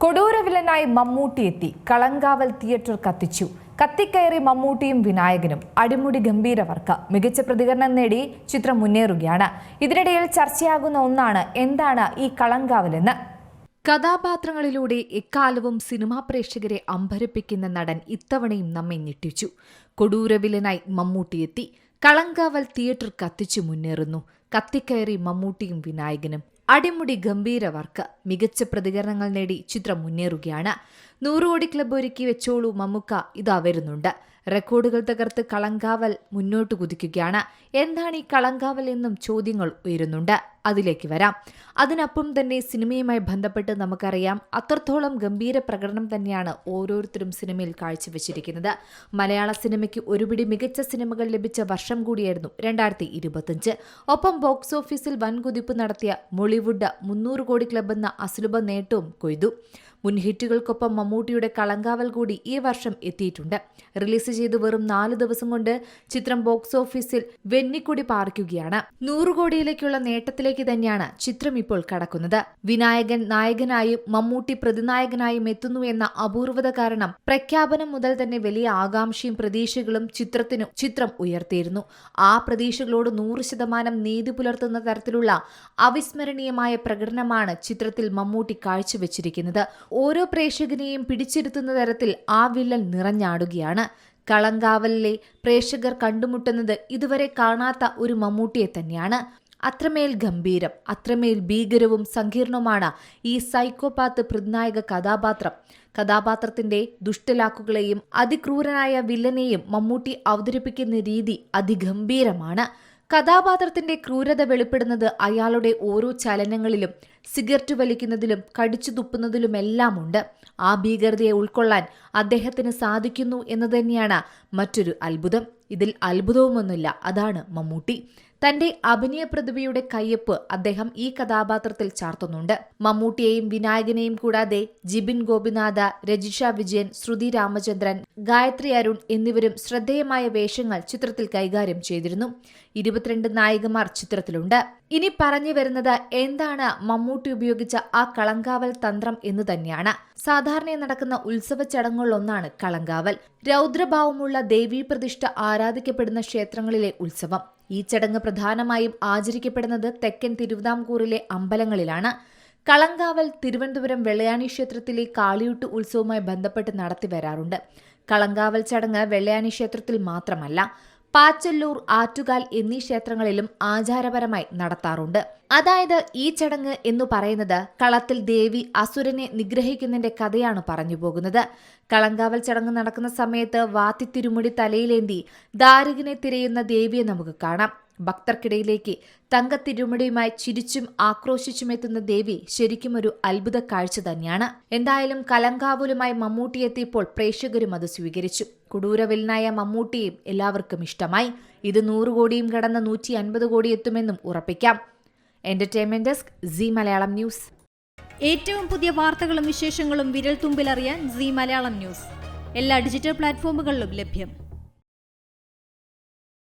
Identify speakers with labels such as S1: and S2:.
S1: കൊടൂര വില്ലനായി മമ്മൂട്ടി എത്തി. കളങ്കാവൽ തിയേറ്റർ കത്തിച്ചു. കത്തിക്കയറി മമ്മൂട്ടിയും വിനായകനും. അടിമുടി ഗംഭീര വർക്ക്. മികച്ച പ്രതികരണം നേടി ചിത്രം മുന്നേറുകയാണ്. ഇതിനിടയിൽ ചർച്ചയാകുന്ന ഒന്നാണ് എന്താണ് ഈ കളങ്കാവലെന്ന്. കഥാപാത്രങ്ങളിലൂടെ എക്കാലവും സിനിമാ പ്രേക്ഷകരെ അമ്പരപ്പിക്കുന്ന നടൻ ഇത്തവണയും നമ്മെ ഞെട്ടിച്ചു. കൊടൂര വില്ലനായി മമ്മൂട്ടി എത്തി. കളങ്കാവൽ തിയേറ്റർ കത്തിച്ചു മുന്നേറുന്നു. കത്തിക്കയറി മമ്മൂട്ടിയും വിനായകനും. അടിമുടി ഗംഭീര വർക്ക്. മികച്ച പ്രതികരണങ്ങൾ നേടി ചിത്രം മുന്നേറുകയാണ്. 100 കോടി ക്ലബ്ബ് ഒരുക്കി വെച്ചോളൂ മമ്മുക്ക ഇതാ വരുന്നുണ്ട്. റെക്കോർഡുകൾ തകർത്ത് കളങ്കാവൽ മുന്നോട്ട് കുതിക്കുകയാണ്. എന്താണ് ഈ കളങ്കാവൽ എന്നും ചോദ്യങ്ങൾ ഉയരുന്നുണ്ട്. അതിലേക്ക് വരാം. അതിനൊപ്പം തന്നെ സിനിമയുമായി ബന്ധപ്പെട്ട് നമുക്കറിയാം അത്രത്തോളം ഗംഭീര പ്രകടനം തന്നെയാണ് ഓരോരുത്തരും സിനിമയിൽ കാഴ്ചവെച്ചിരിക്കുന്നത്. മലയാള സിനിമയ്ക്ക് ഒരുപിടി മികച്ച സിനിമകൾ ലഭിച്ച വർഷം കൂടിയായിരുന്നു 2025. ഒപ്പം ബോക്സ് ഓഫീസിൽ വൻകുതിപ്പ് നടത്തിയ മോളിവുഡ് 300 കോടി ക്ലബ്ബ് എന്ന അസുലഭ നേട്ടവും കൊയ്തു. മുൻ ഹിറ്റുകൾക്കൊപ്പം മമ്മൂട്ടിയുടെ കളങ്കാവൽ കൂടി ഈ വർഷം എത്തിയിട്ടുണ്ട്. റിലീസ് ചെയ്ത് വെറും 4 ദിവസം കൊണ്ട് ചിത്രം ബോക്സ് ഓഫീസിൽ വെന്നിക്കൊടി പാറിക്കുകയാണ്. 100 കോടിയിലേക്കുള്ള നേട്ടത്തിലേക്ക് തന്നെയാണ് ചിത്രം ഇപ്പോൾ കടക്കുന്നത്. വിനായകൻ നായകനായും മമ്മൂട്ടി പ്രതിനായകനായും എത്തുന്നു എന്ന അപൂർവത കാരണം പ്രഖ്യാപനം മുതൽ തന്നെ വലിയ ആകാംക്ഷയും പ്രതീക്ഷകളും ചിത്രം ഉയർത്തിയിരുന്നു. ആ പ്രതീക്ഷകളോട് 100% നീതി പുലർത്തുന്ന തരത്തിലുള്ള അവിസ്മരണീയമായ പ്രകടനമാണ് ചിത്രത്തിൽ മമ്മൂട്ടി കാഴ്ചവെച്ചിരിക്കുന്നത്. ഓരോ പ്രേക്ഷകനെയും പിടിച്ചിരുത്തുന്ന തരത്തിൽ ആ വില്ലൻ നിറഞ്ഞാടുകയാണ്. കളങ്കാവലിലെ പ്രേക്ഷകർ കണ്ടുമുട്ടുന്നത് ഇതുവരെ കാണാത്ത ഒരു മമ്മൂട്ടിയെ തന്നെയാണ്. അത്രമേൽ ഗംഭീരം, അത്രമേൽ ഭീകരവും സങ്കീർണവുമാണ് ഈ സൈക്കോപാത്ത് പ്രതിനായക കഥാപാത്രത്തിന്റെ ദുഷ്ടലാക്കുകളെയും അതിക്രൂരനായ വില്ലനെയും മമ്മൂട്ടി അവതരിപ്പിക്കുന്ന രീതി അതിഗംഭീരമാണ്. കഥാപാത്രത്തിന്റെ ക്രൂരത വെളിപ്പെടുന്നത് അയാളുടെ ഓരോ ചലനങ്ങളിലും, സിഗരറ്റ് വലിക്കുന്നതിലും കടിച്ചു തുപ്പുന്നതിലുമെല്ലാമുണ്ട്. ആ ഭീകരതയെ ഉൾക്കൊള്ളാൻ അദ്ദേഹത്തിന് സാധിക്കുന്നു എന്ന് തന്നെയാണ് മറ്റൊരു അത്ഭുതം. ഇതിൽ അത്ഭുതവുമൊന്നുമില്ല. അതാണ് മമ്മൂട്ടി. തന്റെ അഭിനയ പ്രതിഭയുടെ കയ്യൊപ്പ് അദ്ദേഹം ഈ കഥാപാത്രത്തിൽ ചാർത്തുന്നുണ്ട്. മമ്മൂട്ടിയെയും വിനായകനെയും കൂടാതെ ജിബിൻ ഗോപിനാഥ്, രജിഷ വിജയൻ, ശ്രുതി രാമചന്ദ്രൻ, ഗായത്രി അരുൺ എന്നിവരും ശ്രദ്ധേയമായ വേഷങ്ങൾ ചിത്രത്തിൽ കൈകാര്യം ചെയ്തിരുന്നു. 22 നായികമാർ ചിത്രത്തിലുണ്ട്. ഇനി പറഞ്ഞു വരുന്നത് എന്താണ് മമ്മൂട്ടി ഉപയോഗിച്ച ആ കളങ്കാവൽ തന്ത്രം എന്ന് തന്നെയാണ്. സാധാരണ നടക്കുന്ന ഉത്സവ ചടങ്ങുകളിലൊന്നാണ് കളങ്കാവൽ. രൗദ്രഭാവമുള്ള ദേവീപ്രതിഷ്ഠ ആരാധിക്കപ്പെടുന്ന ക്ഷേത്രങ്ങളിലെ ഉത്സവം. ഈ ചടങ്ങ് പ്രധാനമായും ആചരിക്കപ്പെടുന്നത് തെക്കൻ തിരുവിതാംകൂറിലെ അമ്പലങ്ങളിലാണ്. കളങ്കാവൽ തിരുവനന്തപുരം വെള്ളയാണി ക്ഷേത്രത്തിലെ കാളിയൂട്ട് ഉത്സവവുമായി ബന്ധപ്പെട്ട് നടത്തി വരാറുണ്ട്. കളങ്കാവൽ ചടങ്ങ് വെള്ളയാണി ക്ഷേത്രത്തിൽ മാത്രമല്ല, പാച്ചല്ലൂർ, ആറ്റുകാൽ എന്നീ ക്ഷേത്രങ്ങളിലും ആചാരപരമായി നടത്താറുണ്ട്. അതായത് ഈ ചടങ്ങ് എന്നു പറയുന്നത് കളത്തിൽ ദേവി അസുരനെ നിഗ്രഹിക്കുന്നതിന്റെ കഥയാണ് പറഞ്ഞു പോകുന്നത്. കളങ്കാവൽ ചടങ്ങ് നടക്കുന്ന സമയത്ത് വാത്തി തിരുമുടി തലയിലേന്തി ദാരികനെ തിരയുന്ന ദേവിയെ നമുക്ക് കാണാം. ഭക്തർക്കിടയിലേക്ക് തങ്കത്തിരുമുടിയുമായി ചിരിച്ചും ആക്രോശിച്ചും എത്തുന്ന ദേവി ശരിക്കും ഒരു അത്ഭുത കാഴ്ച തന്നെയാണ്. എന്തായാലും കളങ്കാവലുമായി മമ്മൂട്ടി എത്തിയപ്പോൾ പ്രേക്ഷകരും അത് സ്വീകരിച്ചു. കൊടൂര വില്ലനായ മമ്മൂട്ടിയും എല്ലാവർക്കും ഇഷ്ടമായി. ഇത് 100 കോടിയും കടന്ന് 150 കോടി എത്തുമെന്നും ഉറപ്പിക്കാം. Entertainment desk, Zee Malayalam news.
S2: ഏറ്റവും പുതിയ വാർത്തകളും വിശേഷങ്ങളും വിരൽ തുമ്പിലറിയാൻ സീ മലയാളം ന്യൂസ് എല്ലാ ഡിജിറ്റൽ പ്ലാറ്റ്ഫോമുകളിലും ലഭ്യം.